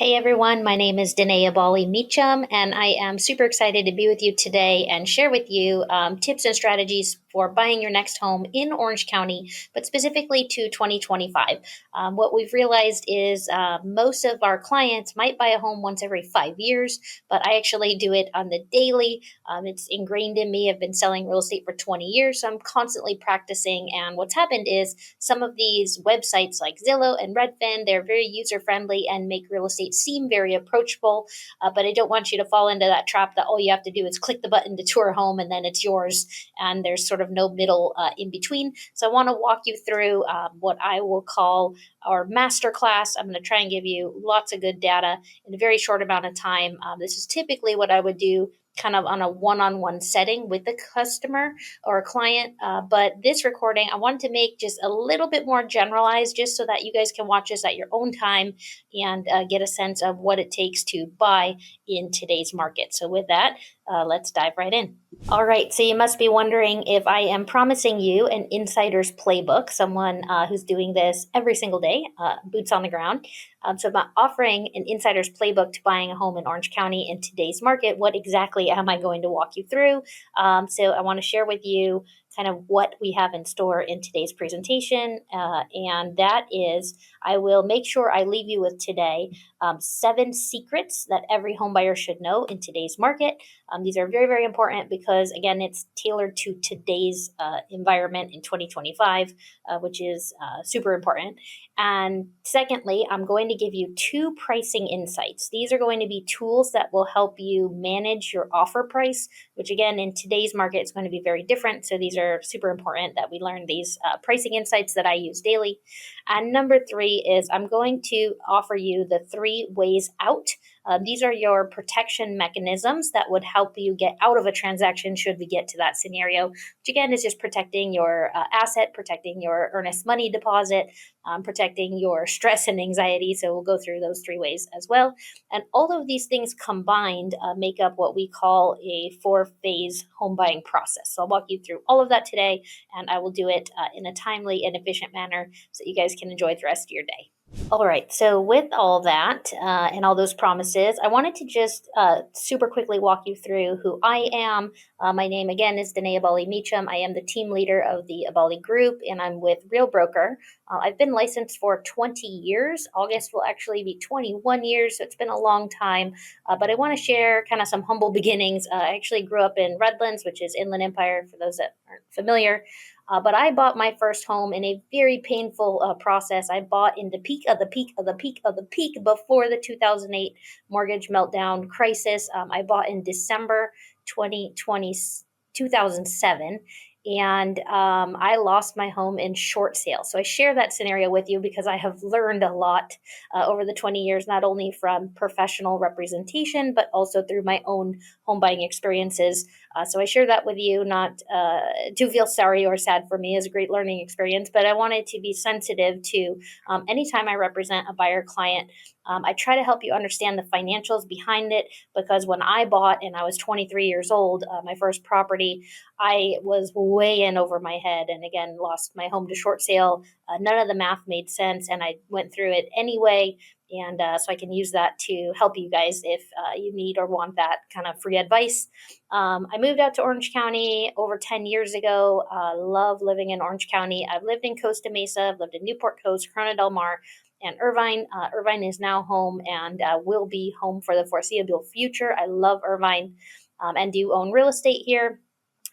Hey everyone, my name is Danae Aballi-Mecham, and I am super excited to be with you today and share with you tips and strategies for buying your next home in Orange County, but specifically to 2025. What we've realized is most of our clients might buy a home once every 5 years, but I actually do it on the daily. It's ingrained in me. I've been selling real estate for 20 years, so I'm constantly practicing. And what's happened is some of these websites like Zillow and Redfin, they're very user friendly and make real estate seem very approachable. But I don't want you to fall into that trap that all you have to do is click the button to tour a home and then it's yours. And there's sort of no middle in between. So I want to walk you through what I will call our masterclass. I'm going to try and give you lots of good data in a very short amount of time. This is typically what I would do kind of on a one-on-one setting with the customer or a client. But this recording, I wanted to make just a little bit more generalized, just so that you guys can watch this at your own time and get a sense of what it takes to buy in today's market. So with that, let's dive right in. All right, so you must be wondering if I am promising you an insider's playbook, someone who's doing this every single day, boots on the ground. So I'm offering an insider's playbook to buying a home in Orange County in today's market. What exactly am I going to walk you through? So I want to share with you kind of what we have in store in today's presentation. And that is, I will make sure I leave you with today 7 secrets that every home buyer should know in today's market. These are very, very important because, again, it's tailored to today's environment in 2025, which is super important. And secondly, I'm going to give you 2 pricing insights. These are going to be tools that will help you manage your offer price, which again, in today's market, is going to be very different. So these are super important that we learn these pricing insights that I use daily. And number 3 is I'm going to offer you the 3 ways out. These are your protection mechanisms that would help you get out of a transaction should we get to that scenario, which again is just protecting your asset, protecting your earnest money deposit, protecting your stress and anxiety. So we'll go through those 3 ways as well. And all of these things combined make up what we call a 4-phase home buying process. So I'll walk you through all of that today, and I will do it in a timely and efficient manner so you guys can enjoy the rest of your day. All right, so with all that and all those promises, I wanted to just super quickly walk you through who I am. My name, again, is Danae Aballi-Mecham. I am the team leader of the Aballi Group, and I'm with Real Broker. I've been licensed for 20 years. August will actually be 21 years, so it's been a long time. But I want to share kind of some humble beginnings. I actually grew up in Redlands, which is Inland Empire, for those that aren't familiar. But I bought my first home in a very painful process. I bought in the peak of the peak of the peak of the peak before the 2008 mortgage meltdown crisis. I bought in December 2020, 2007. And I lost my home in short sale. So I share that scenario with you because I have learned a lot over the 20 years, not only from professional representation, but also through my own home buying experiences. So I share that with you, not to feel sorry or sad for me. It's a great learning experience, but I wanted to be sensitive to anytime I represent a buyer client. I try to help you understand the financials behind it, because when I bought and I was 23 years old, my first property, I was way in over my head and again lost my home to short sale. None of the math made sense, and I went through it anyway. And so I can use that to help you guys if you need or want that kind of free advice. I moved out to Orange County over 10 years ago. Love living in Orange County. I've lived in Costa Mesa. I've lived in Newport Coast, Corona Del Mar, and Irvine. Irvine is now home and will be home for the foreseeable future. I love Irvine and do own real estate here.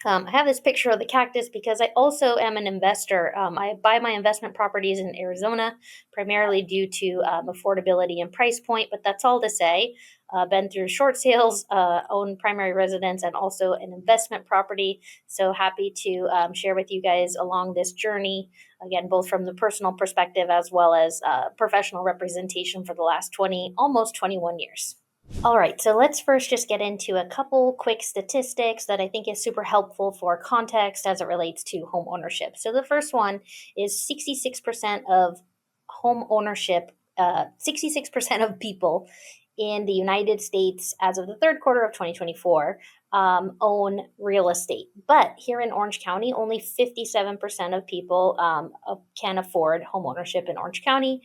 I have this picture of the cactus because I also am an investor. I buy my investment properties in Arizona, primarily due to affordability and price point, but that's all to say. Been through short sales, own primary residence, and also an investment property. So happy to share with you guys along this journey, again, both from the personal perspective as well as professional representation for the last almost 21 years. All right, so let's first just get into a couple quick statistics that I think is super helpful for context as it relates to home ownership. So the first one is 66% of home ownership, 66% of people in the United States as of the third quarter of 2024 own real estate. But here in Orange County, only 57% of people can afford home ownership in Orange County,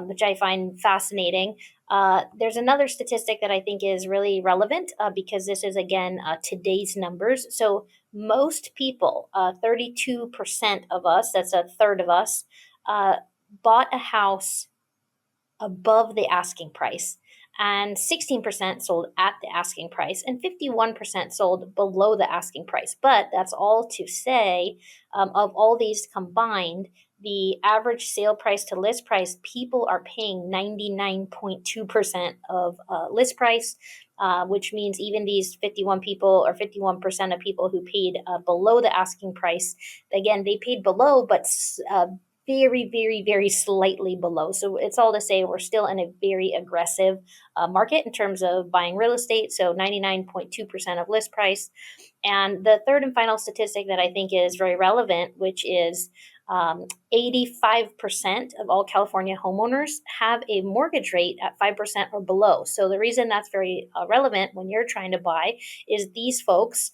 which I find fascinating. There's another statistic that I think is really relevant because this is, again, today's numbers. So most people, 32% of us, that's a third of us, uh, bought a house above the asking price, and 16% sold at the asking price, and 51% sold below the asking price. But that's all to say, of all these combined, the average sale price to list price, people are paying 99.2% of list price, which means even these 51 people or 51% of people who paid below the asking price, again, they paid below, but very, very, very slightly below. So it's all to say we're still in a very aggressive market in terms of buying real estate. So 99.2% of list price. And the third and final statistic that I think is very relevant, which is 85% of all California homeowners have a mortgage rate at 5% or below. So the reason that's very relevant when you're trying to buy is these folks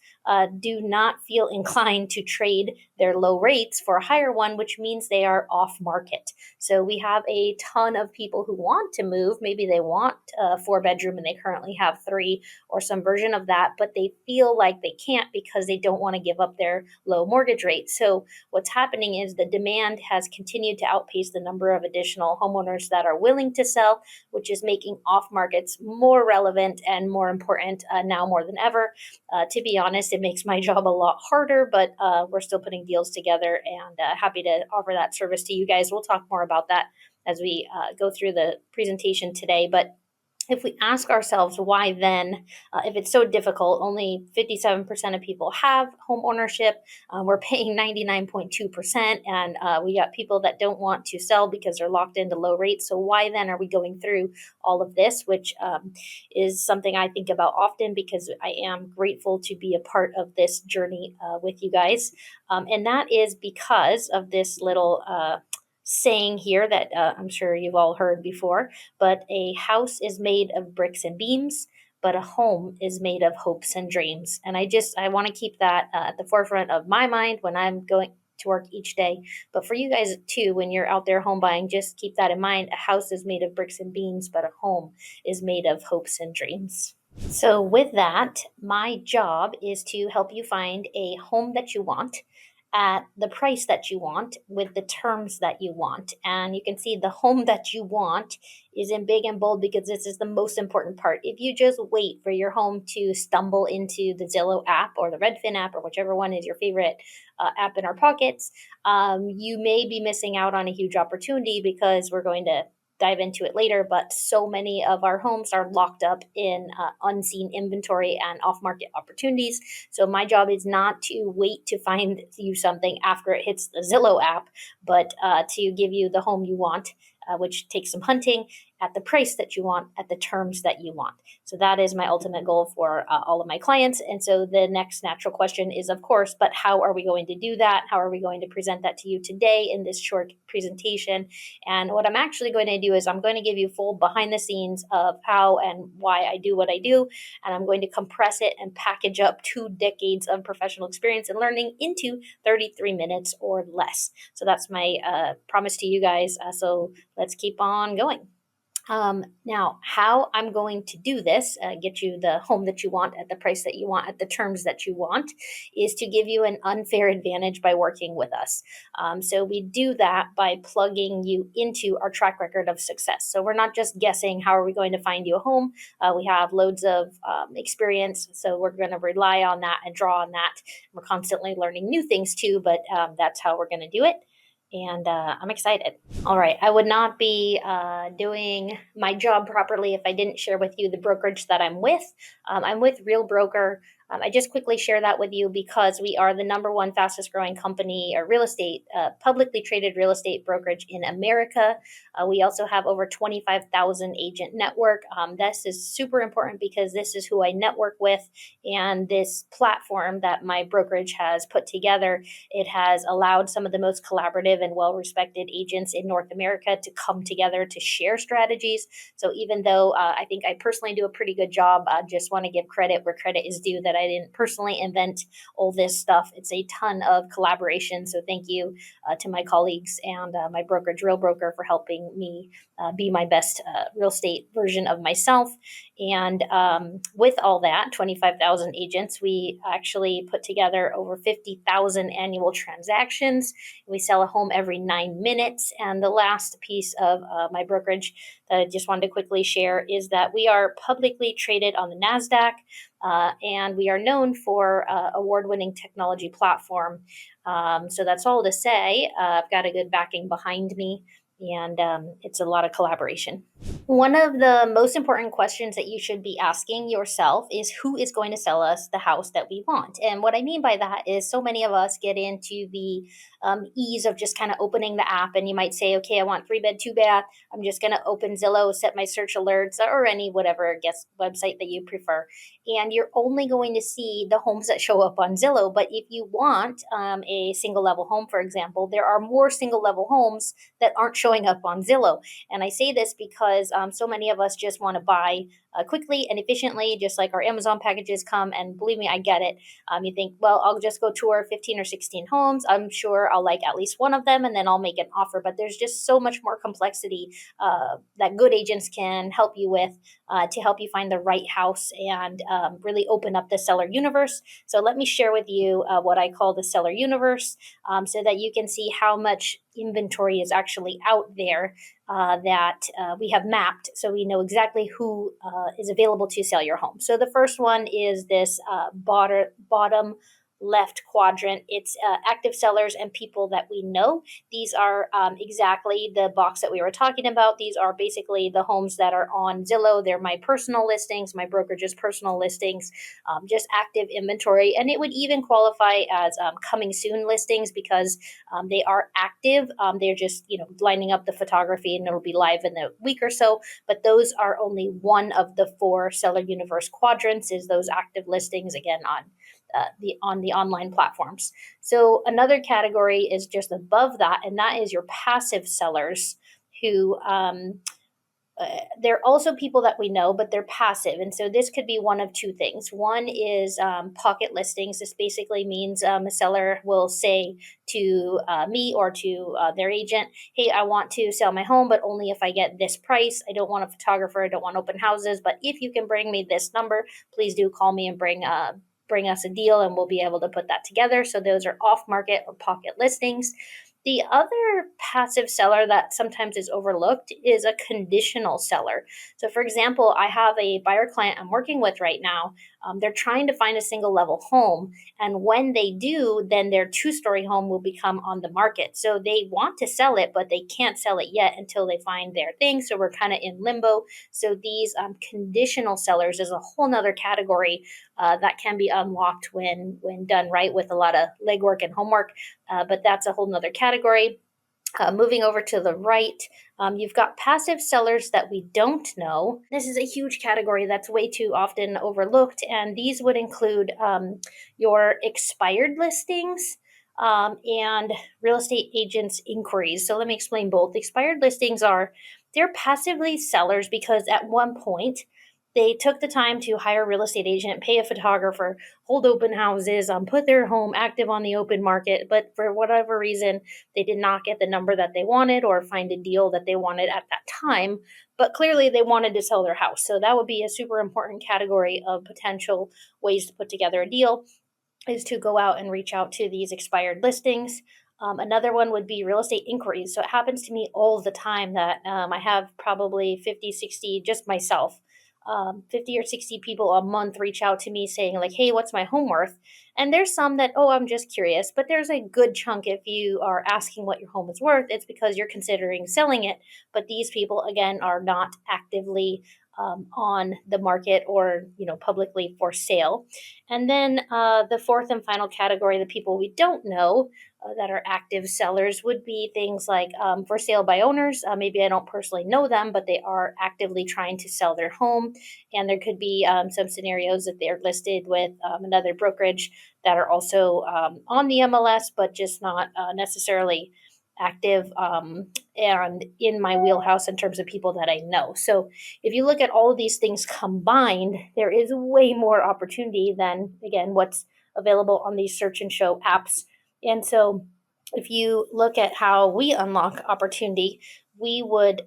do not feel inclined to trade their low rates for a higher one, which means they are off market. So we have a ton of people who want to move. Maybe they want a 4-bedroom and they currently have 3 or some version of that, but they feel like they can't because they don't want to give up their low mortgage rate. So what's happening is the demand has continued to outpace the number of additional homeowners that are willing to sell, which is making off markets more relevant and more important now more than ever. To be honest, it makes my job a lot harder, but we're still putting deals together, and happy to offer that service to you guys. We'll talk more about that as we go through the presentation today. But if we ask ourselves why then, if it's so difficult, only 57% of people have home ownership, we're paying 99.2%, and we got people that don't want to sell because they're locked into low rates. So why then are we going through all of this, which is something I think about often because I am grateful to be a part of this journey with you guys. And that is because of this little saying here that I'm sure you've all heard before, but a house is made of bricks and beams, but a home is made of hopes and dreams. And I want to keep that at the forefront of my mind when I'm going to work each day. But for you guys too, when you're out there home buying, just keep that in mind. A house is made of bricks and beams, but a home is made of hopes and dreams. So with that, my job is to help you find a home that you want at the price that you want with the terms that you want. And you can see the home that you want is in big and bold because this is the most important part. If you just wait for your home to stumble into the Zillow app or the Redfin app or whichever one is your favorite app in our pockets, you may be missing out on a huge opportunity because we're going to dive into it later, but so many of our homes are locked up in unseen inventory and off-market opportunities. So my job is not to wait to find you something after it hits the Zillow app, but to give you the home you want, which takes some hunting at the price that you want, at the terms that you want. So that is my ultimate goal for all of my clients. And so the next natural question is, of course, but how are we going to do that? How are we going to present that to you today in this short presentation? And what I'm actually going to do is I'm going to give you full behind the scenes of how and why I do what I do. And I'm going to compress it and package up 2 decades of professional experience and learning into 33 minutes or less. So that's my promise to you guys. So let's keep on going. Now, how I'm going to do this, get you the home that you want at the price that you want, at the terms that you want, is to give you an unfair advantage by working with us. So we do that by plugging you into our track record of success. So we're not just guessing how are we going to find you a home. We have loads of experience, so we're going to rely on that and draw on that. We're constantly learning new things too, but that's how we're going to do it. And I'm excited. All right, I would not be doing my job properly if I didn't share with you the brokerage that I'm with. I'm with Real Broker. I just quickly share that with you because we are the number 1 fastest growing company or real estate, publicly traded real estate brokerage in America. We also have over 25,000 agent network. This is super important because this is who I network with, and this platform that my brokerage has put together, it has allowed some of the most collaborative and well-respected agents in North America to come together to share strategies. So even though I think I personally do a pretty good job, I just want to give credit where credit is due, that I didn't personally invent all this stuff. It's a ton of collaboration. So thank you to my colleagues and my brokerage, Real Broker, for helping me be my best real estate version of myself. And with all that, 25,000 agents, we actually put together over 50,000 annual transactions. We sell a home every 9 minutes. And the last piece of my brokerage that I just wanted to quickly share is that we are publicly traded on the NASDAQ, and we are known for award-winning technology platform. So that's all to say. I've got a good backing behind me, and it's a lot of collaboration. One of the most important questions that you should be asking yourself is who is going to sell us the house that we want? And what I mean by that is so many of us get into the ease of just kind of opening the app, and you might say, okay, I want 3 bed, 2 bath. I'm just going to open Zillow, set my search alerts, or any whatever guest website that you prefer. And you're only going to see the homes that show up on Zillow. But if you want a single level home, for example, there are more single level homes that aren't showing up on Zillow. And I say this because so many of us just want to buy quickly and efficiently, just like our Amazon packages come. And believe me, I get it. You think, well, I'll just go tour 15 or 16 homes. I'm sure I'll like at least one of them, and then I'll make an offer. But there's just so much more complexity that good agents can help you with to help you find the right house and really open up the seller universe. So let me share with you what I call the seller universe, so that you can see how much inventory is actually out there that we have mapped, so we know exactly who is available to sell your home. So the first one is this bottom left quadrant. It's active sellers and people that we know. These are exactly the box that we were talking about. These are basically the homes that are on Zillow. They're my personal listings, my brokerage's personal listings, just active inventory. And it would even qualify as coming soon listings because they are active. They're just, lining up the photography, and it'll be live in a week or so. But those are only one of the 4 seller universe quadrants, is those active listings, again, on the online platforms. So another category is just above that, and that is your passive sellers who they're also people that we know, but they're passive. And so this could be one of 2 things. One is pocket listings. This basically means a seller will say to me or to their agent, hey, I want to sell my home, but only if I get this price. I don't want a photographer. I don't want open houses. But if you can bring me this number, please do call me and bring us a deal, and we'll be able to put that together. So those are off market or pocket listings. The other passive seller that sometimes is overlooked is a conditional seller. So, for example, I have a buyer client I'm working with right now. They're trying to find a single level home. And when they do, then their 2-story home will become on the market. So they want to sell it, but they can't sell it yet until they find their thing. So we're kind of in limbo. So these conditional sellers is a whole nother category that can be unlocked when done right with a lot of legwork and homework. But that's a whole nother category. Moving over to the right, you've got passive sellers that we don't know. This is a huge category that's way too often overlooked, and these would include your expired listings and real estate agents' inquiries. So let me explain both. Expired listings they're passively sellers because at one point they took the time to hire a real estate agent, pay a photographer, hold open houses, put their home active on the open market. But for whatever reason, they did not get the number that they wanted or find a deal that they wanted at that time. But clearly they wanted to sell their house. So that would be a super important category of potential ways to put together a deal, is to go out and reach out to these expired listings. Another one would be real estate inquiries. So it happens to me all the time that I have probably 50, 60, just myself, 50 or 60 people a month reach out to me saying like, hey, what's my home worth? And there's some that, oh, I'm just curious. But there's a good chunk, if you are asking what your home is worth, it's because you're considering selling it. But these people, again, are not actively on the market or publicly for sale. And then the fourth and final category, the people we don't know that are active sellers, would be things like for sale by owners. Maybe I don't personally know them, but they are actively trying to sell their home. And there could be some scenarios that they're listed with another brokerage that are also on the MLS, but just not necessarily active and in my wheelhouse in terms of people that I know. So if you look at all of these things combined, there is way more opportunity than, again, what's available on these search and show apps. And so if you look at how we unlock opportunity, we would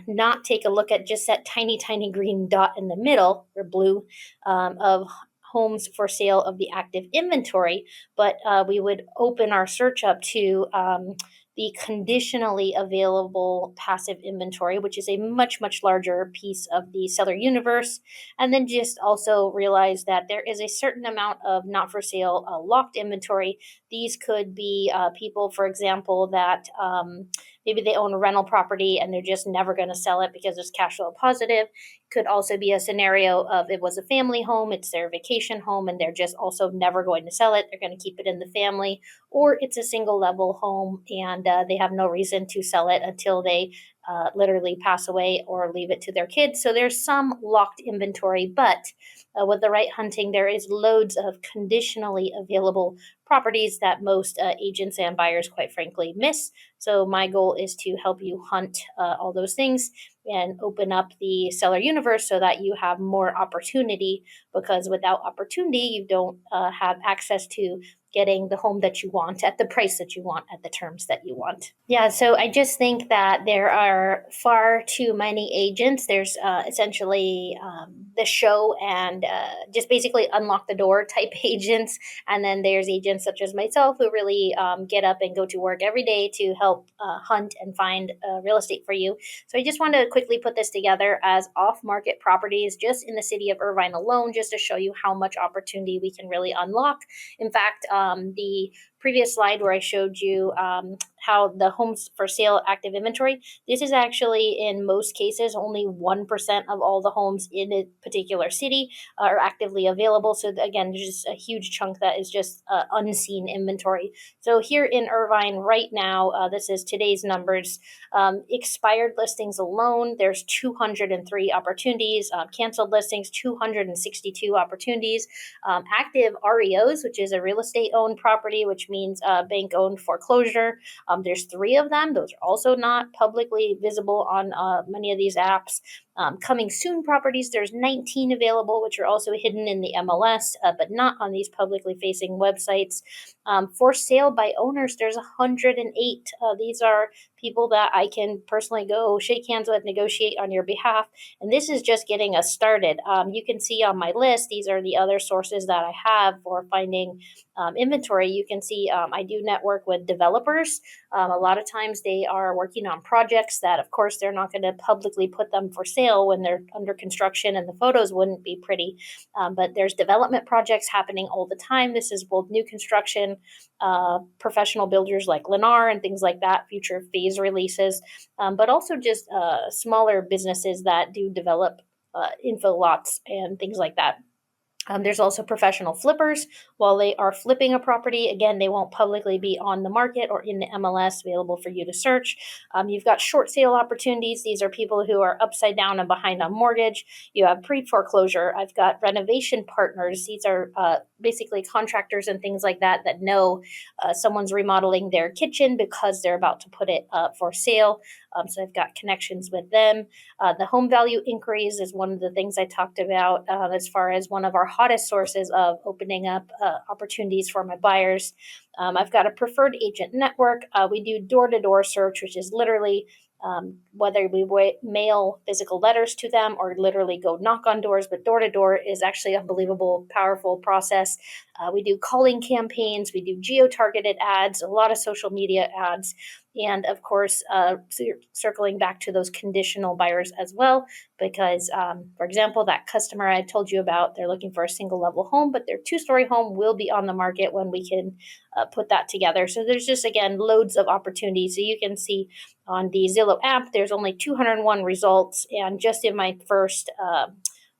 not take a look at just that tiny, tiny green dot in the middle, or blue, of homes for sale of the active inventory, but we would open our search up to the conditionally available passive inventory, which is a much, much larger piece of the seller universe. And then just also realize that there is a certain amount of not for sale locked inventory. These could be people, for example, that maybe they own a rental property and they're just never going to sell it because it's cash flow positive. Could also be a scenario of it was a family home, it's their vacation home, and they're just also never going to sell it. They're going to keep it in the family. Or it's a single level home and they have no reason to sell it until they literally pass away or leave it to their kids. So there's some locked inventory, but with the right hunting, there is loads of conditionally available properties that most agents and buyers, quite frankly, miss. So my goal is to help you hunt all those things and open up the seller universe so that you have more opportunity, because without opportunity, you don't have access to getting the home that you want at the price that you want at the terms that you want. Yeah, so I just think that there are far too many agents. There's essentially the show and just basically unlock the door type agents. And then there's agents such as myself who really get up and go to work every day to help hunt and find real estate for you. So I just want to quickly put this together as off-market properties just in the city of Irvine alone, just to show you how much opportunity we can really unlock. In fact, the previous slide where I showed you how the homes for sale active inventory, this is actually in most cases only 1% of all the homes in a particular city are actively available. So again, there's just a huge chunk that is just unseen inventory. So here in Irvine right now, this is today's numbers. Expired listings alone, there's 203 opportunities. Canceled listings, 262 opportunities. Active REOs, which is a real estate owned property, which means bank owned foreclosure. There's 3 of them. Those are also not publicly visible on many of these apps. Coming soon properties, there's 19 available, which are also hidden in the MLS, but not on these publicly facing websites. For sale by owners, there's 108. These are people that I can personally go shake hands with, negotiate on your behalf. And this is just getting us started. You can see on my list, these are the other sources that I have for finding inventory. You can see I do network with developers. A lot of times they are working on projects that, of course, they're not going to publicly put them for sale when they're under construction and the photos wouldn't be pretty. But there's development projects happening all the time. This is both new construction, professional builders like Lennar and things like that, future phase releases, but also just smaller businesses that do develop info lots and things like that. There's also professional flippers. While they are flipping a property, again, they won't publicly be on the market or in the MLS available for you to search. You've got short sale opportunities. These are people who are upside down and behind on mortgage. You have pre-foreclosure. I've got renovation partners. These are basically contractors and things like that that know someone's remodeling their kitchen because they're about to put it up for sale. So I've got connections with them. The home value inquiries is one of the things I talked about as far as one of our hottest sources of opening up opportunities for my buyers. I've got a preferred agent network. We do door-to-door search, which is literally whether we mail physical letters to them or literally go knock on doors, but door-to-door is actually a unbelievable, powerful process. We do calling campaigns, we do geo-targeted ads, a lot of social media ads, and of course, circling back to those conditional buyers as well, because, for example, that customer I told you about, they're looking for a single level home, but their 2-story home will be on the market when we can put that together. So there's just, again, loads of opportunities. So you can see on the Zillow app, there's only 201 results, and just in my first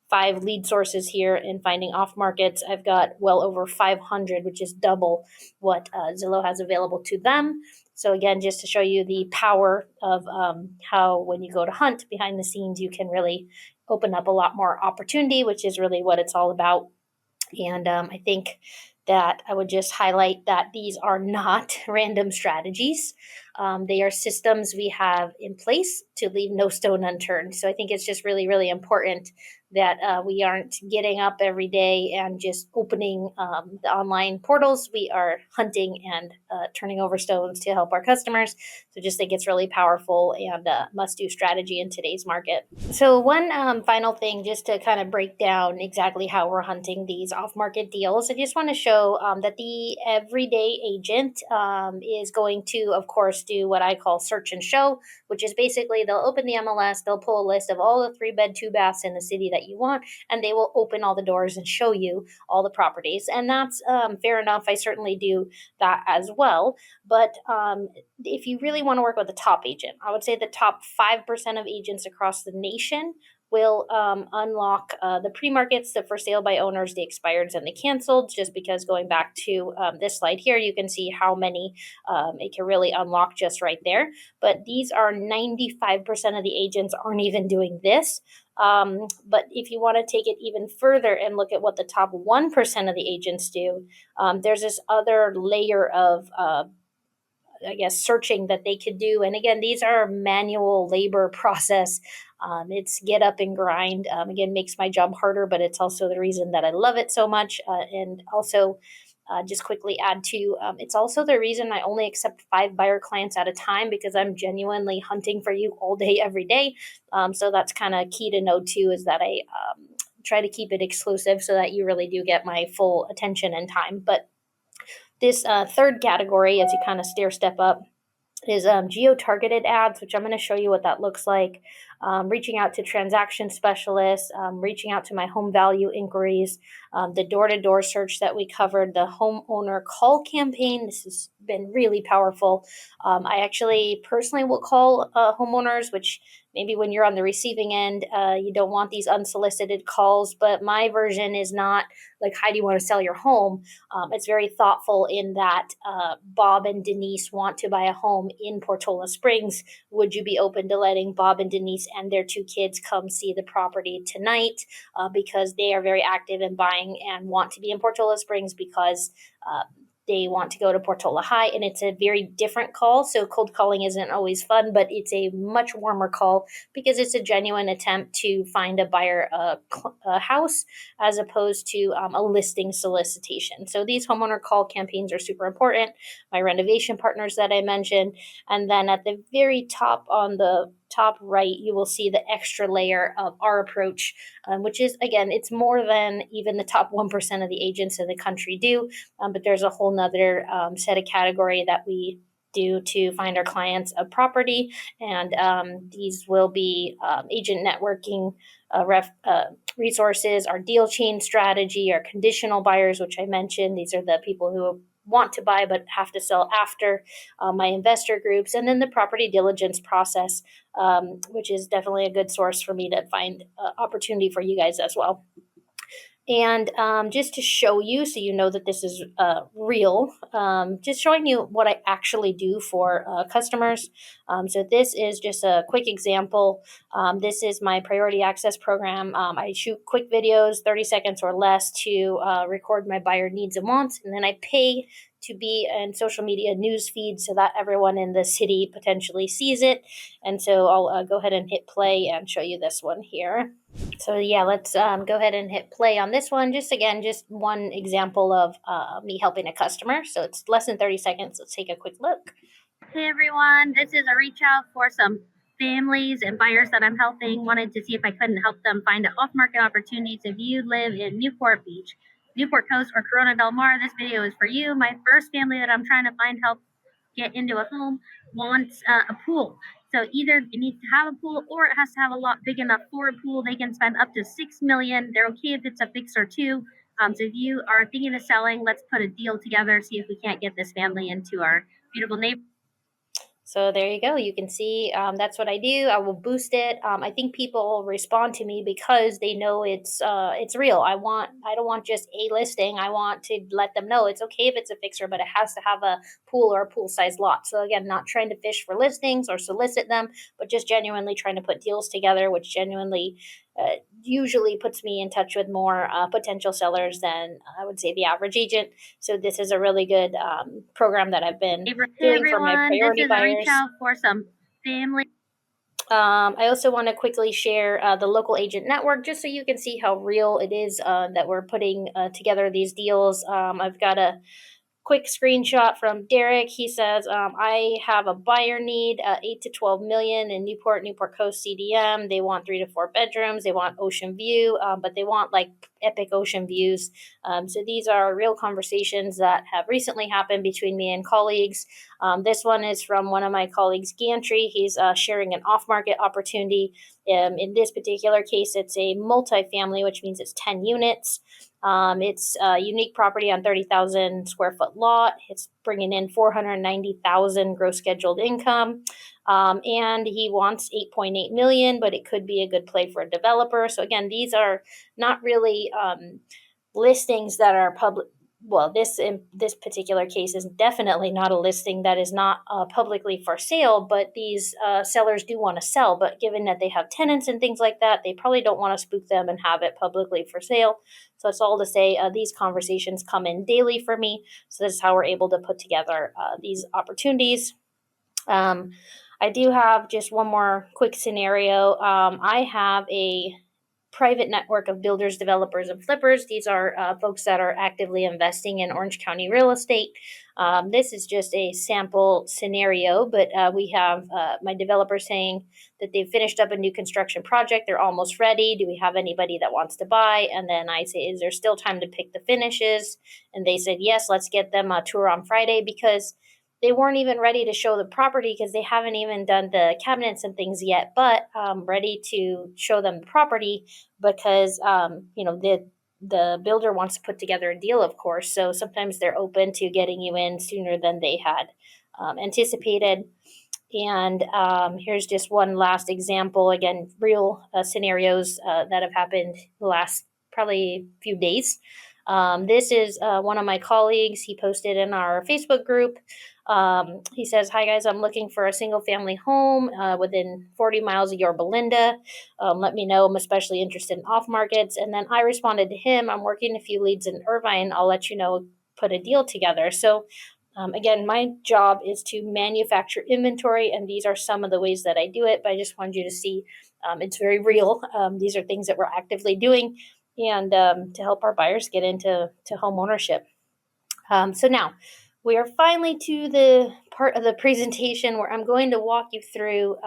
5 lead sources here in finding off markets, I've got well over 500, which is double what Zillow has available to them. So again, just to show you the power of how when you go to hunt behind the scenes, you can really open up a lot more opportunity, which is really what it's all about. And I think that I would just highlight that these are not random strategies. They are systems we have in place to leave no stone unturned. So I think it's just really, really important that we aren't getting up every day and just opening the online portals. We are hunting and turning over stones to help our customers. So just think it's really powerful and must do strategy in today's market. So one final thing, just to kind of break down exactly how we're hunting these off-market deals, I just want to show that the everyday agent is going to, of course, do what I call search and show, which is basically they'll open the MLS, they'll pull a list of all the 3-bed, 2 baths in the city that you want, and they will open all the doors and show you all the properties. And that's fair enough. I certainly do that as well. But if you really want to work with a top agent, I would say the top 5% of agents across the nation will unlock the pre-markets, the for sale by owners, the expireds, and the canceled, just because going back to this slide here, you can see how many it can really unlock just right there. But these are 95% of the agents aren't even doing this. But if you want to take it even further and look at what the top 1% of the agents do, there's this other layer of I guess searching that they could do. And again, these are manual labor process. It's get up and grind. Again, makes my job harder, but it's also the reason that I love it so much. And also, just quickly add to it's also the reason I only accept 5 buyer clients at a time, because I'm genuinely hunting for you all day, every day. So that's kind of key to know too, is that I try to keep it exclusive so that you really do get my full attention and time. But this third category, as you kind of stair step up, is geo-targeted ads, which I'm going to show you what that looks like. Reaching out to transaction specialists, reaching out to my home value inquiries, the door-to-door search that we covered, the homeowner call campaign. This has been really powerful. I actually personally will call homeowners, which maybe when you're on the receiving end, you don't want these unsolicited calls, but my version is not like, how do you want to sell your home? It's very thoughtful in that Bob and Denise want to buy a home in Portola Springs. Would you be open to letting Bob and Denise and their 2 kids come see the property tonight? Because they are very active in buying and want to be in Portola Springs because they want to go to Portola High, and it's a very different call. So cold calling isn't always fun, but it's a much warmer call because it's a genuine attempt to find a buyer a house, as opposed to a listing solicitation. So these homeowner call campaigns are super important. My renovation partners that I mentioned. And then at the very top, on the top right, you will see the extra layer of our approach, which is, again, it's more than even the top 1% of the agents in the country do. But there's a whole nother set of category that we do to find our clients a property. And these will be agent networking resources, our deal chain strategy, our conditional buyers, which I mentioned. These are the people who want to buy but have to sell after, my investor groups, and then the property diligence process, which is definitely a good source for me to find opportunity for you guys as well. And just to show you, so you know that this is real, just showing you what I actually do for customers. So this is just a quick example. This is my priority access program. I shoot quick videos, 30 seconds or less, to record my buyer needs and wants, and then I pay to be in social media news feed so that everyone in the city potentially sees it. And so I'll go ahead and hit play and show you this one here. So yeah, let's go ahead and hit play on this one. Just one example of me helping a customer. So it's less than 30 seconds. Let's take a quick look. Hey everyone, this is a reach out for some families and buyers that I'm helping. Wanted to see if I couldn't help them find off-market opportunities. If you live in Newport Beach, Newport Coast, or Corona Del Mar, this video is for you. My first family that I'm trying to find help get into a home wants a pool. So either it needs to have a pool or it has to have a lot big enough for a pool. They can spend up to $6 million. They're okay if it's a fixer too. So if you are thinking of selling, let's put a deal together, see if we can't get this family into our beautiful neighborhood. So there you go. You can see that's what I do. I will boost it. I think people respond to me because they know it's real. I don't want just a listing. I want to let them know it's okay if it's a fixer, but it has to have a pool or a pool size lot. So again, not trying to fish for listings or solicit them, but just genuinely trying to put deals together, which genuinely usually puts me in touch with more potential sellers than I would say the average agent. So this is a really good program that I've been Hey doing for my everyone, this priority is a reach buyers. out for some family. I also want to quickly share the local agent network just so you can see how real it is that we're putting together these deals. I've got a quick screenshot from Derek. He says, I have a buyer need 8 to 12 million in Newport Coast CDM. They want 3 to 4 bedrooms. They want ocean view, but they want like epic ocean views. So these are real conversations that have recently happened between me and colleagues. This one is from one of my colleagues, Gantry. He's sharing an off market opportunity. In this particular case, it's a multifamily, which means it's 10 units. It's a unique property on 30,000 square foot lot. It's bringing in 490,000 gross scheduled income. And he wants 8.8 million, but it could be a good play for a developer. So again, these are not really listings that are public. Well, this in this particular case is definitely not a listing that is not publicly for sale, but these sellers do want to sell. But given that they have tenants and things like that, they probably don't want to spook them and have it publicly for sale. So it's all to say these conversations come in daily for me. So this is how we're able to put together these opportunities. I do have just one more quick scenario. I have a private network of builders, developers, and flippers. These are folks that are actively investing in Orange County real estate. This is just a sample scenario, but we have my developer saying that they've finished up a new construction project. They're almost ready. Do we have anybody that wants to buy? And then I say, is there still time to pick the finishes? And they said, yes, let's get them a tour on Friday, because they weren't even ready to show the property because they haven't even done the cabinets and things yet, but ready to show them the property because the builder wants to put together a deal, of course. So sometimes they're open to getting you in sooner than they had anticipated. And here's just one last example. Again, real scenarios that have happened the last probably few days. This is one of my colleagues. He posted in our Facebook group. He says, hi guys, I'm looking for a single family home within 40 miles of Yorba Linda. Let me know. I'm especially interested in off markets. And then I responded to him, I'm working a few leads in Irvine. I'll let you know, put a deal together. So again, my job is to manufacture inventory, and these are some of the ways that I do it. But I just wanted you to see it's very real. These are things that we're actively doing, and to help our buyers get into home ownership. So now we are finally to the part of the presentation where I'm going to walk you through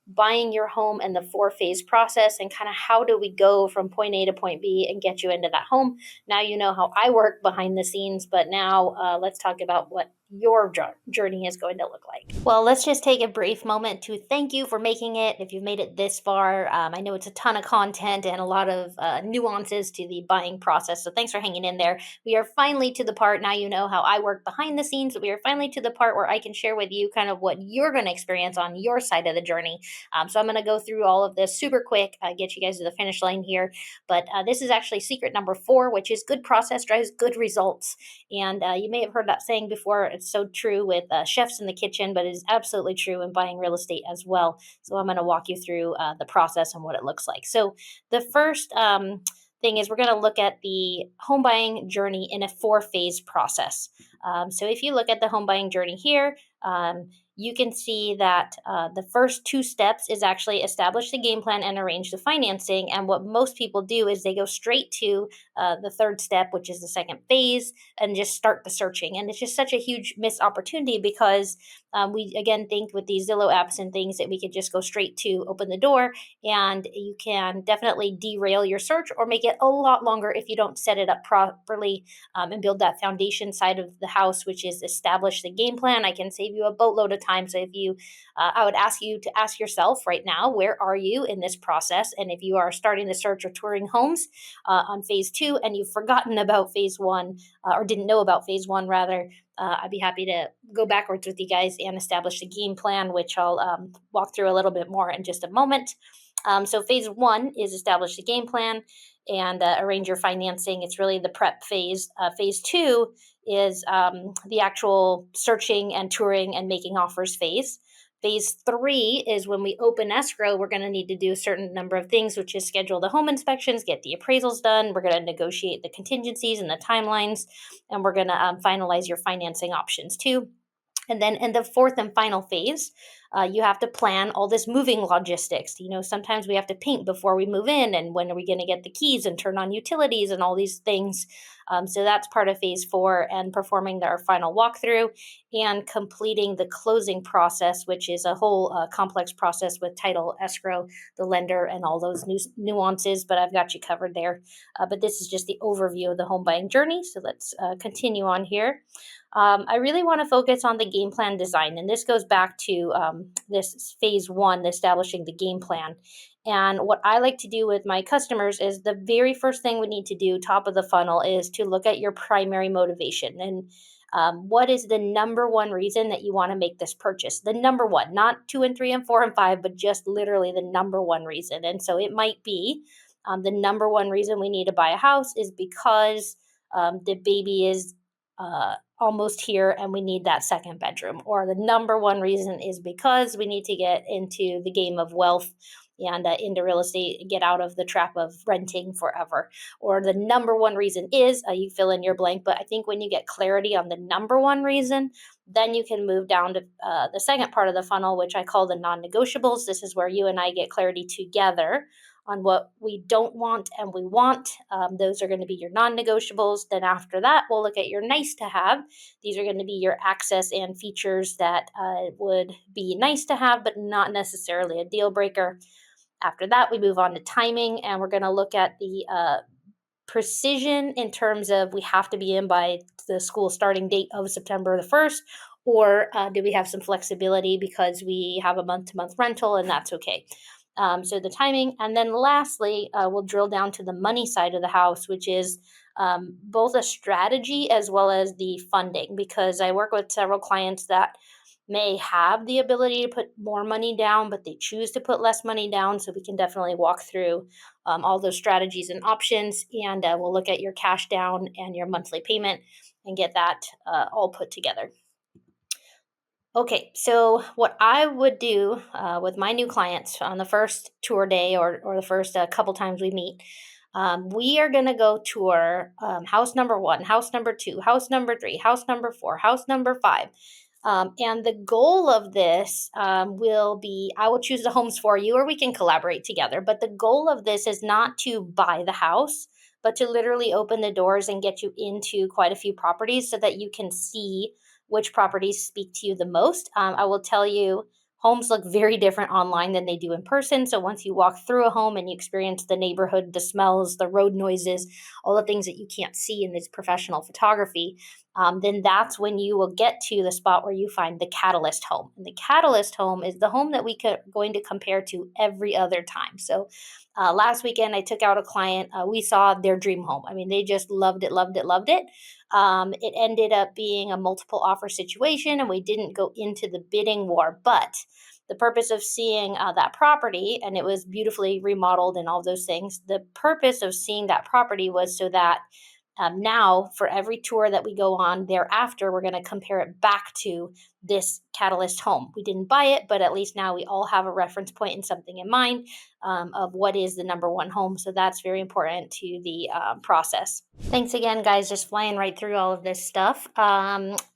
buying your home and the 4-phase process, and kind of how do we go from point A to point B and get you into that home. Now you know how I work behind the scenes, but now let's talk about what your journey is going to look like. Well, let's just take a brief moment to thank you for making it. If you've made it this far, I know it's a ton of content and a lot of nuances to the buying process. So thanks for hanging in there. We are finally to the part, now you know how I work behind the scenes, but we are finally to the part where I can share with you kind of what you're going to experience on your side of the journey. So I'm going to go through all of this super quick, get you guys to the finish line here. But this is actually secret number 4, which is good process drives good results. And you may have heard that saying before. It's so true with chefs in the kitchen, but it is absolutely true in buying real estate as well. So I'm going to walk you through the process and what it looks like. So the first thing is we're going to look at the home buying journey in a 4-phase process. So if you look at the home buying journey here, you can see that the first 2 steps is actually establish the game plan and arrange the financing. And what most people do is they go straight to the 3rd step, which is the 2nd phase, and just start the searching. And it's just such a huge missed opportunity because we, again, think with these Zillow apps and things that we could just go straight to open the door, and you can definitely derail your search or make it a lot longer if you don't set it up properly and build that foundation side of the house, which is establish the game plan. I can save you a boatload of time. So if you, I would ask you to ask yourself right now, where are you in this process? And if you are starting the search or touring homes on phase 2 and you've forgotten about phase 1 or didn't know about phase 1 rather, I'd be happy to go backwards with you guys and establish the game plan, which I'll walk through a little bit more in just a moment. So phase 1 is establish the game plan and arrange your financing. It's really the prep phase. Phase 2 is the actual searching and touring and making offers phase. Phase 3 is when we open escrow, we're going to need to do a certain number of things, which is schedule the home inspections, get the appraisals done. We're going to negotiate the contingencies and the timelines, and we're going to finalize your financing options too. And then in the fourth and final phase, you have to plan all this moving logistics. Sometimes we have to paint before we move in, and when are we going to get the keys and turn on utilities and all these things. So that's part of phase 4, and performing our final walkthrough and completing the closing process, which is a whole complex process with title, escrow, the lender, and all those nuances. But I've got you covered there. But this is just the overview of the home buying journey. So let's continue on here. I really want to focus on the game plan design, and this goes back to this phase 1, establishing the game plan. And what I like to do with my customers is the very first thing we need to do, top of the funnel, is to look at your primary motivation. And what is the number one reason that you want to make this purchase? The number one, not 2 and 3 and 4 and 5, but just literally the number one reason. And so it might be the number one reason we need to buy a house is because the baby is almost here and we need that second bedroom. Or the number one reason is because we need to get into the game of wealth and into real estate, get out of the trap of renting forever. Or the number one reason is, you fill in your blank. But I think when you get clarity on the number one reason, then you can move down to the second part of the funnel, which I call the non-negotiables. This is where you and I get clarity together on what we don't want and we want. Those are going to be your non-negotiables. Then after that, we'll look at your nice to have. These are going to be your access and features that would be nice to have, but not necessarily a deal breaker. After that, we move on to timing, and we're going to look at the precision in terms of we have to be in by the school starting date of September the 1st, or do we have some flexibility because we have a month-to-month rental, and that's okay. So the timing. And then lastly, we'll drill down to the money side of the house, which is both a strategy as well as the funding, because I work with several clients that may have the ability to put more money down, but they choose to put less money down. So we can definitely walk through all those strategies and options, and we'll look at your cash down and your monthly payment and get that all put together. Okay, so what I would do with my new clients on the first tour day or the first couple times we meet, we are going to go tour house number 1, house number 2, house number 3, house number 4, house number 5. And the goal of this will be, I will choose the homes for you, or we can collaborate together. But the goal of this is not to buy the house, but to literally open the doors and get you into quite a few properties so that you can see which properties speak to you the most. I will tell you, homes look very different online than they do in person. So once you walk through a home and you experience the neighborhood, the smells, the road noises, all the things that you can't see in this professional photography, then that's when you will get to the spot where you find the catalyst home. And the catalyst home is the home that we are going to compare to every other time. So last weekend, I took out a client. We saw their dream home. I mean, they just loved it, loved it, loved it. It ended up being a multiple offer situation, and we didn't go into the bidding war. But the purpose of seeing that property, and it was beautifully remodeled and all those things, the purpose of seeing that property was so that now, for every tour that we go on thereafter, we're going to compare it back to this catalyst home. We didn't buy it, but at least now we all have a reference point and something in mind of what is the number one home. So that's very important to the process. Thanks again, guys, just flying right through all of this stuff.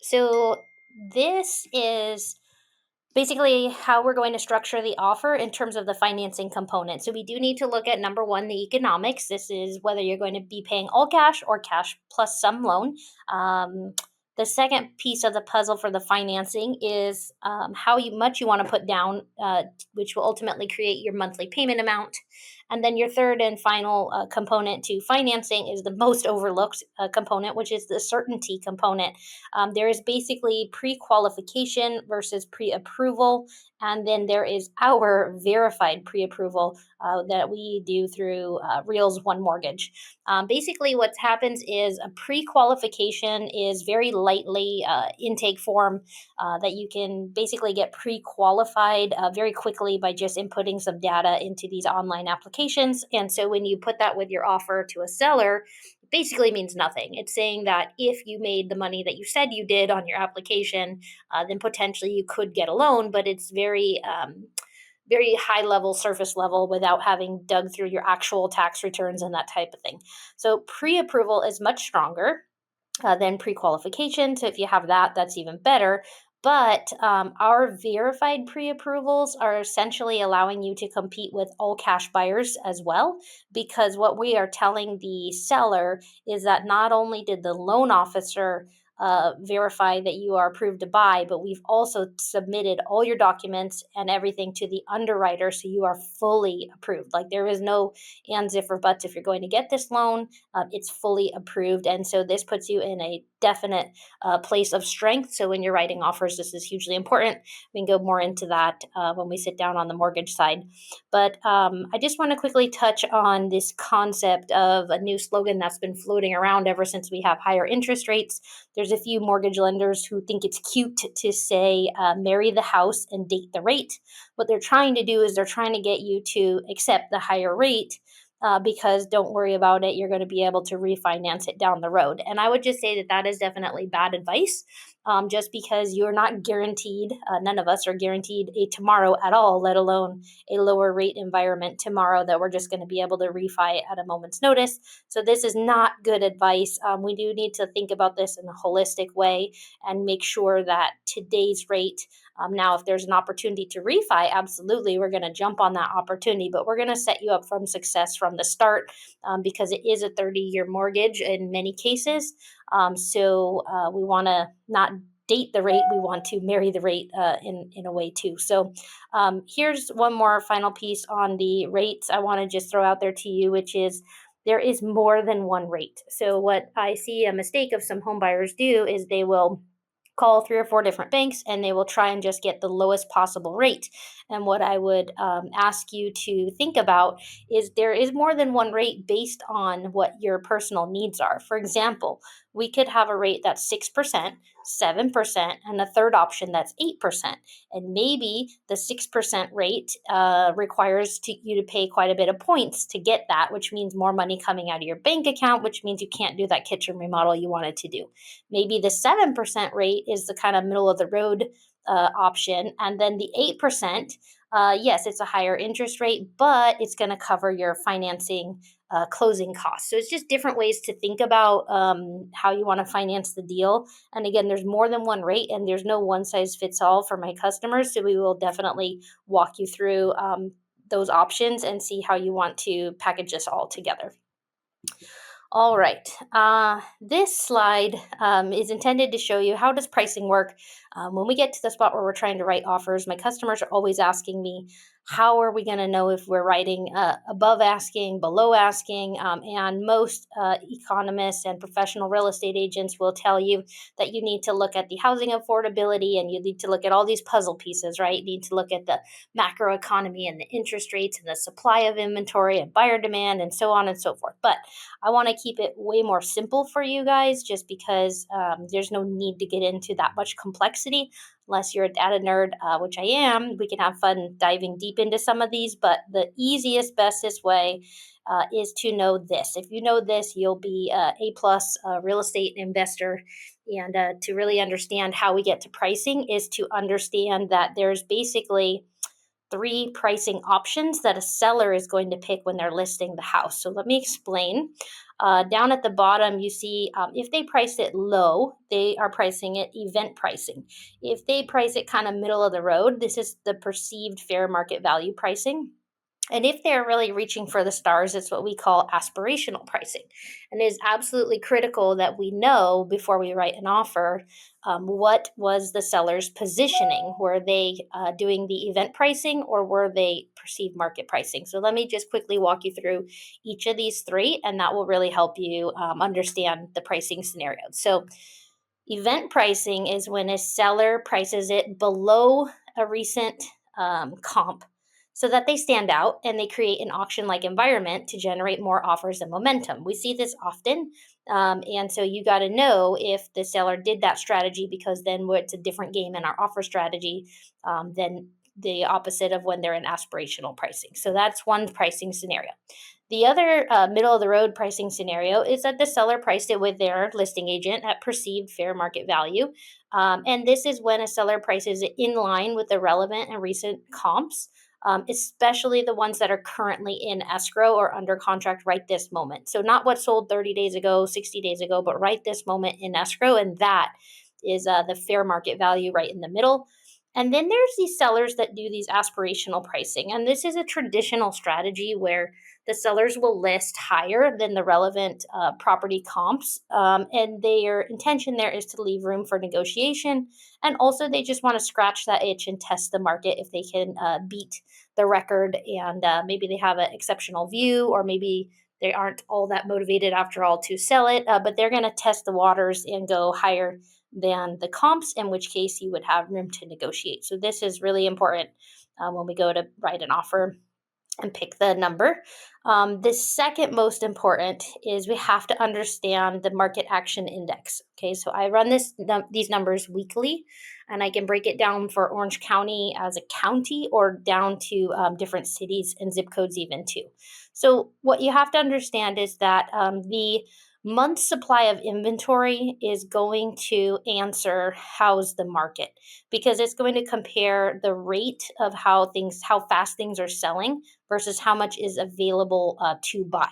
So this is basically how we're going to structure the offer in terms of the financing component. So we do need to look at, number one, the economics. This is whether you're going to be paying all cash or cash plus some loan. The second piece of the puzzle for the financing is how much you want to put down, which will ultimately create your monthly payment amount. And then your third and final component to financing is the most overlooked component, which is the certainty component. There is basically pre-qualification versus pre-approval, and then there is our verified pre-approval that we do through Reels One Mortgage. Basically, what happens is a pre-qualification is very lightly intake form that you can basically get pre-qualified very quickly by just inputting some data into these online applications. And so when you put that with your offer to a seller, basically means nothing. It's saying that if you made the money that you said you did on your application, then potentially you could get a loan, but it's very high level, surface level, without having dug through your actual tax returns and that type of thing. So pre approval is much stronger than pre qualification. So if you have that, that's even better. But our verified pre approvals are essentially allowing you to compete with all cash buyers as well, because what we are telling the seller is that not only did the loan officer verify that you are approved to buy, but we've also submitted all your documents and everything to the underwriter, so you are fully approved. Like, there is no ands, if, or buts. If you're going to get this loan, it's fully approved. And so this puts you in a definite place of strength. So when you're writing offers, this is hugely important. We can go more into that when we sit down on the mortgage side. But I just want to quickly touch on this concept of a new slogan that's been floating around ever since we have higher interest rates. There's a few mortgage lenders who think it's cute to say, marry the house and date the rate. What they're trying to do is they're trying to get you to accept the higher rate, because don't worry about it, you're going to be able to refinance it down the road. And I would just say that that is definitely bad advice, just because you're not guaranteed, none of us are guaranteed a tomorrow at all, let alone a lower rate environment tomorrow that we're just going to be able to refi at a moment's notice. So this is not good advice. We do need to think about this in a holistic way and make sure that today's rate, now, if there's an opportunity to refi, absolutely, we're going to jump on that opportunity, but we're going to set you up from success from the start, because it is a 30-year mortgage in many cases. So we want to not date the rate, we want to marry the rate in a way too. So here's one more final piece on the rates I want to just throw out there to you, which is there is more than one rate. So what I see a mistake of some home buyers do is they will call 3 or 4 different banks and they will try and just get the lowest possible rate. And what I would ask you to think about is there is more than one rate based on what your personal needs are. For example, we could have a rate that's 6%, 7%, and a third option that's 8%. And maybe the 6% rate requires you to pay quite a bit of points to get that, which means more money coming out of your bank account, which means you can't do that kitchen remodel you wanted to do. Maybe the 7% rate is the kind of middle of the road option. And then the 8%, yes, it's a higher interest rate, but it's going to cover your financing closing costs. So it's just different ways to think about how you want to finance the deal. And again, there's more than one rate and there's no one size fits all for my customers. So we will definitely walk you through those options and see how you want to package this all together. All right. This slide is intended to show you how does pricing work. When we get to the spot where we're trying to write offers, my customers are always asking me, how are we going to know if we're writing above asking, below asking? And most economists and professional real estate agents will tell you that you need to look at the housing affordability and you need to look at all these puzzle pieces, right? You need to look at the macroeconomy and the interest rates and the supply of inventory and buyer demand and so on and so forth. But I want to keep it way more simple for you guys, just because there's no need to get into that much complexity unless you're a data nerd, which I am. We can have fun diving deep into some of these, but the easiest, bestest way is to know this. If you know this, you'll be A+ real estate investor. And to really understand how we get to pricing is to understand that there's basically 3 pricing options that a seller is going to pick when they're listing the house. So let me explain. Down at the bottom, you see if they price it low, they are pricing it event pricing. If they price it kind of middle of the road, this is the perceived fair market value pricing. And if they're really reaching for the stars, it's what we call aspirational pricing. And it is absolutely critical that we know before we write an offer what was the seller's positioning. Were they doing the event pricing or were they perceived market pricing? So let me just quickly walk you through each of these 3, and that will really help you understand the pricing scenarios. So event pricing is when a seller prices it below a recent comp so that they stand out and they create an auction-like environment to generate more offers and momentum. We see this often. And so you got to know if the seller did that strategy, because then it's a different game in our offer strategy than the opposite of when they're in aspirational pricing. So that's one pricing scenario. The other middle of the road pricing scenario is that the seller priced it with their listing agent at perceived fair market value. And this is when a seller prices it in line with the relevant and recent comps, especially the ones that are currently in escrow or under contract right this moment. So, not what sold 30 days ago, 60 days ago, but right this moment in escrow. And that is the fair market value right in the middle. And then there's these sellers that do these aspirational pricing. And this is a traditional strategy where the sellers will list higher than the relevant property comps. And their intention there is to leave room for negotiation. And also, they just want to scratch that itch and test the market if they can beat the record. And maybe they have an exceptional view, or maybe they aren't all that motivated after all to sell it. But they're going to test the waters and go higher than the comps, in which case you would have room to negotiate. So this is really important when we go to write an offer and pick the number. The second most important is we have to understand the market action index. Okay, so I run these numbers weekly, and I can break it down for Orange County as a county or down to different cities and zip codes even too. So what you have to understand is that the month supply of inventory is going to answer how's the market, because it's going to compare the rate of how fast things are selling versus how much is available to buy.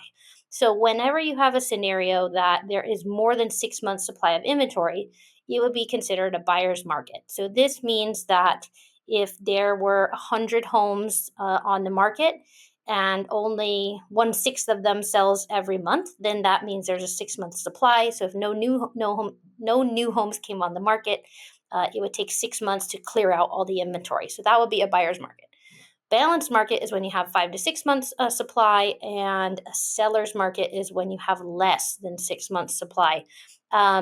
So whenever you have a scenario that there is more than 6 months supply of inventory, it would be considered a buyer's market. So this means that if there were 100 homes on the market and only 1/6 of them sells every month, then that means there's a 6 month supply. So if no new homes came on the market, it would take 6 months to clear out all the inventory. So that would be a buyer's market. Balanced market is when you have 5 to 6 months supply, and a seller's market is when you have less than 6 months supply.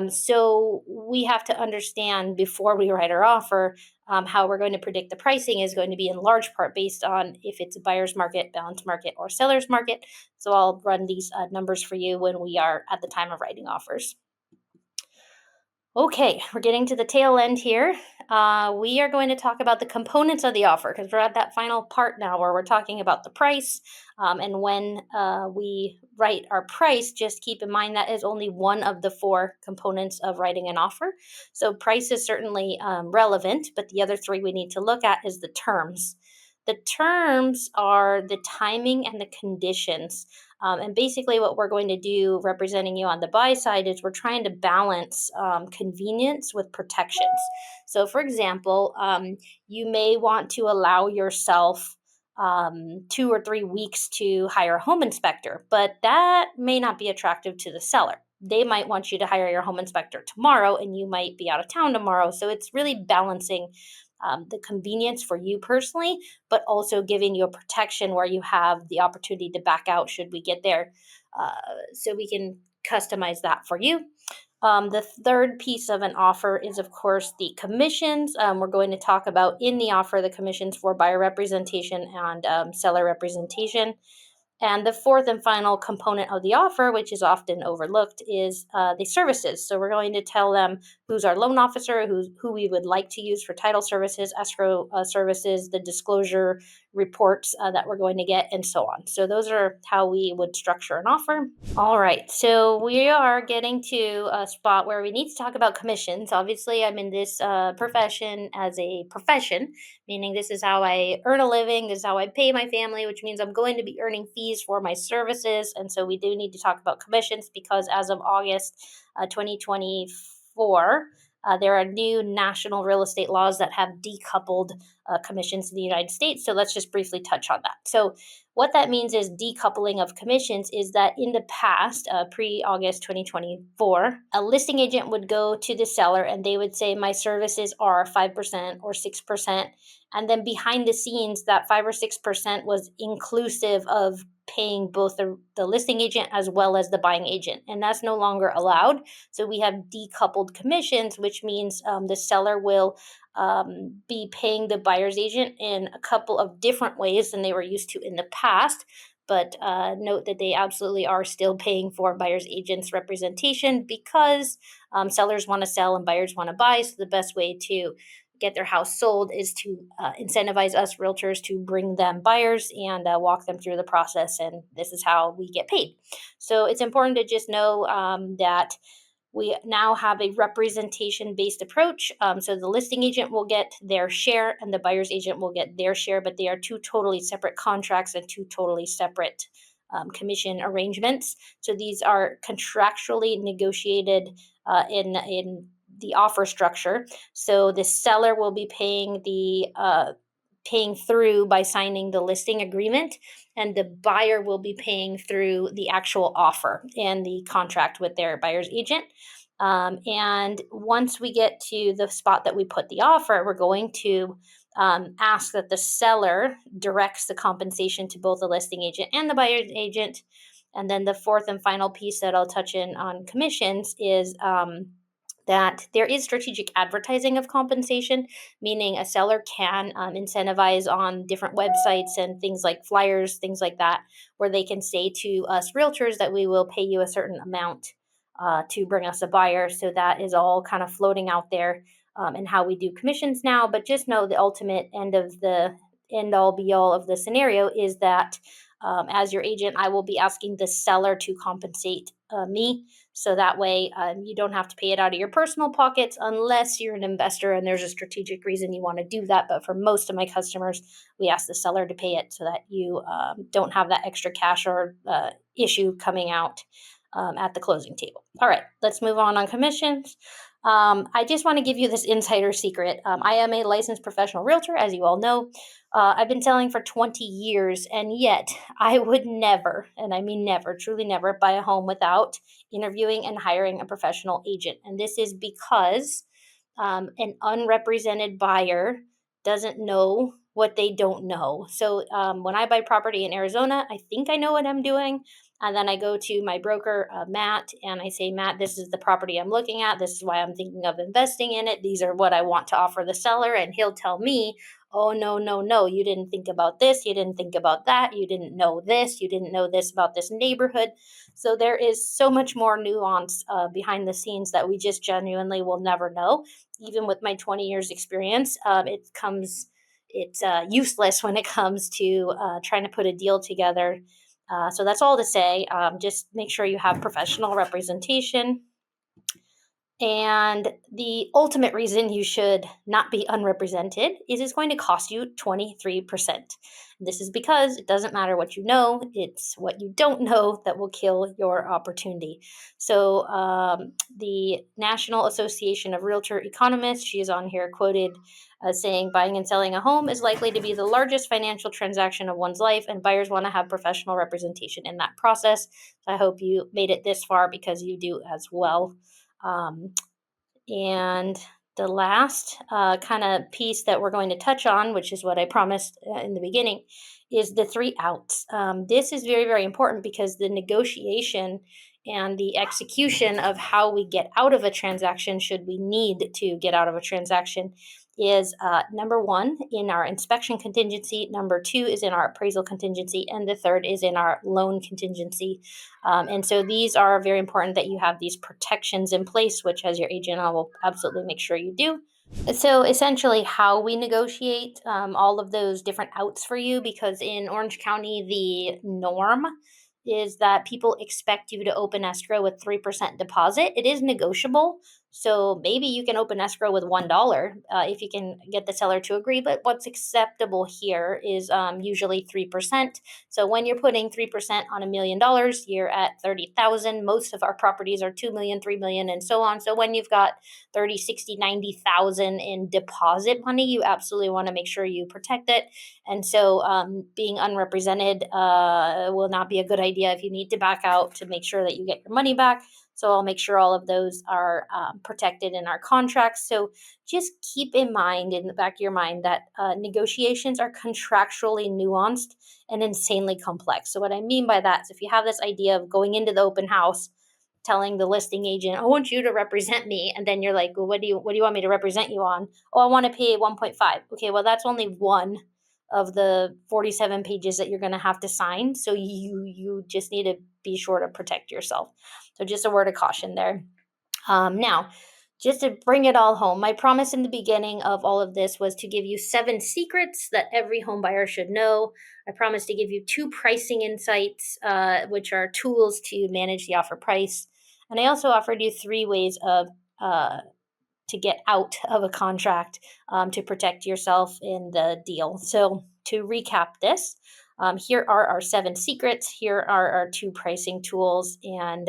So we have to understand before we write our offer how we're going to predict the pricing is going to be in large part based on if it's a buyer's market, balanced market, or seller's market. So I'll run these numbers for you when we are at the time of writing offers. Okay, we're getting to the tail end here. We are going to talk about the components of the offer, because we're at that final part now where we're talking about the price. And when we write our price, just keep in mind that is only one of the 4 components of writing an offer. So price is certainly relevant, but the other 3 we need to look at is the terms. The terms are the timing and the conditions. And basically what we're going to do representing you on the buy side is we're trying to balance convenience with protections. So for example, you may want to allow yourself 2 or 3 weeks to hire a home inspector, but that may not be attractive to the seller. They might want you to hire your home inspector tomorrow, and you might be out of town tomorrow. So it's really balancing the convenience for you personally, but also giving you a protection where you have the opportunity to back out should we get there. So we can customize that for you. The third piece of an offer is, of course, the commissions. We're going to talk about in the offer the commissions for buyer representation and seller representation. And the fourth and final component of the offer, which is often overlooked, is the services. So we're going to tell them who's our loan officer, who we would like to use for title services, escrow services, the disclosure reports that we're going to get, and so on. So those are how we would structure an offer. All right, so we are getting to a spot where we need to talk about commissions. Obviously, I'm in this profession as a profession, meaning this is how I earn a living, this is how I pay my family, which means I'm going to be earning fees for my services. And so we do need to talk about commissions, because as of August 2024, there are new national real estate laws that have decoupled commissions in the United States. So let's just briefly touch on that. So what that means is decoupling of commissions is that in the past, pre-August 2024, a listing agent would go to the seller and they would say, my services are 5% or 6%. And then behind the scenes, that 5 or 6% was inclusive of paying both the listing agent as well as the buying agent. And that's no longer allowed. So we have decoupled commissions, which means the seller will be paying the buyer's agent in a couple of different ways than they were used to in the past. But note that they absolutely are still paying for buyer's agent's representation, because sellers want to sell and buyers want to buy. So the best way to get their house sold is to incentivize us realtors to bring them buyers and walk them through the process. And this is how we get paid. So it's important to just know that we now have a representation based approach. So the listing agent will get their share and the buyer's agent will get their share, but they are two totally separate contracts and two totally separate commission arrangements. So these are contractually negotiated in the offer structure. So the seller will be paying through by signing the listing agreement, and the buyer will be paying through the actual offer and the contract with their buyer's agent. And once we get to the spot that we put the offer, we're going to ask that the seller directs the compensation to both the listing agent and the buyer's agent. And then the fourth and final piece that I'll touch in on commissions is that there is strategic advertising of compensation, meaning a seller can incentivize on different websites and things like flyers, things like that, where they can say to us realtors that we will pay you a certain amount to bring us a buyer. So that is all kind of floating out there and how we do commissions now. But just know the ultimate end all be all of the scenario is that as your agent, I will be asking the seller to compensate me. So that way you don't have to pay it out of your personal pockets unless you're an investor and there's a strategic reason you want to do that. But for most of my customers, we ask the seller to pay it so that you don't have that extra cash or issue coming out at the closing table. All right, let's move on commissions. I just want to give you this insider secret. I am a licensed professional realtor, as you all know. I've been selling for 20 years, and yet I would never, and I mean never, truly never, buy a home without interviewing and hiring a professional agent. And this is because an unrepresented buyer doesn't know what they don't know. So when I buy property in Arizona, I think I know what I'm doing. And then I go to my broker, Matt, and I say, Matt, this is the property I'm looking at. This is why I'm thinking of investing in it. These are what I want to offer the seller. And he'll tell me, oh, no, no, no, you didn't think about this. You didn't think about that. You didn't know this. You didn't know this about this neighborhood. So there is so much more nuance behind the scenes that we just genuinely will never know. Even with my 20 years experience, it's useless when it comes to trying to put a deal together. So that's all to say. Just make sure you have professional representation. And the ultimate reason you should not be unrepresented is it's going to cost you 23%. This is because it doesn't matter what you know, it's what you don't know that will kill your opportunity. So the National Association of Realtor Economists, she is on here quoted as saying, buying and selling a home is likely to be the largest financial transaction of one's life, and buyers want to have professional representation in that process. So I hope you made it this far because you do as well. And the last kind of piece that we're going to touch on, which is what I promised in the beginning, is the 3 outs. This is very, very important because the negotiation and the execution of how we get out of a transaction, should we need to get out of a transaction, is number 1 in our inspection contingency, number 2 is in our appraisal contingency, and the third is in our loan contingency. And so these are very important that you have these protections in place, which as your agent, I will absolutely make sure you do. So essentially how we negotiate all of those different outs for you, because in Orange County, the norm is that people expect you to open escrow with 3% deposit. It is negotiable. So maybe you can open escrow with $1 if you can get the seller to agree. But what's acceptable here is usually 3%. So when you're putting 3% on $1 million, you're at 30,000. Most of our properties are 2 million, 3 million, and so on. So when you've got 30, 60, 90,000 in deposit money, you absolutely want to make sure you protect it. And so being unrepresented will not be a good idea if you need to back out to make sure that you get your money back. So I'll make sure all of those are protected in our contracts. So just keep in mind, in the back of your mind, that negotiations are contractually nuanced and insanely complex. So what I mean by that is if you have this idea of going into the open house, telling the listing agent, I want you to represent me. And then you're like, well, what do you want me to represent you on? Oh, I want to pay 1.5. Okay, well, that's only one of the 47 pages that you're going to have to sign. So you just need to be sure to protect yourself. So just a word of caution there. Now, just to bring it all home, my promise in the beginning of all of this was to give you 7 secrets that every home buyer should know. I promised to give you 2 pricing insights, which are tools to manage the offer price. And I also offered you 3 ways of to get out of a contract, to protect yourself in the deal. So, to recap this, here are our 7 secrets. Here are our 2 pricing tools, and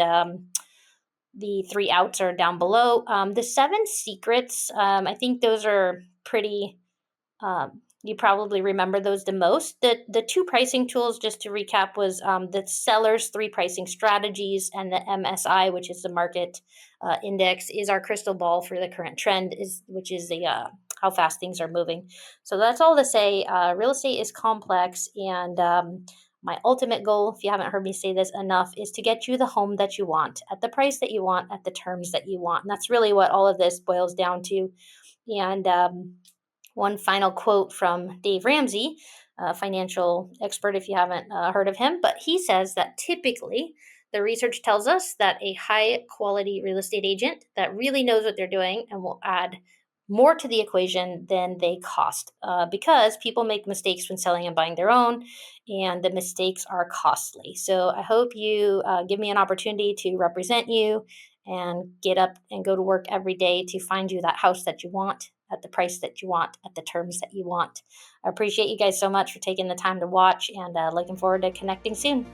the 3 outs are down below. The 7 secrets, I think those are pretty, you probably remember those the most. The 2 pricing tools, just to recap, was the seller's 3 pricing strategies, and the MSI, which is the market index, is our crystal ball for the current trend, is which is the how fast things are moving. So that's all to say. Real estate is complex, and my ultimate goal, if you haven't heard me say this enough, is to get you the home that you want at the price that you want at the terms that you want. And that's really what all of this boils down to. And one final quote from Dave Ramsey, a financial expert, if you haven't heard of him, but he says that typically the research tells us that a high quality real estate agent that really knows what they're doing and will add more to the equation than they cost, because people make mistakes when selling and buying their own, and the mistakes are costly. So I hope you give me an opportunity to represent you and get up and go to work every day to find you that house that you want at the price that you want at the terms that you want. I appreciate you guys so much for taking the time to watch, and looking forward to connecting soon.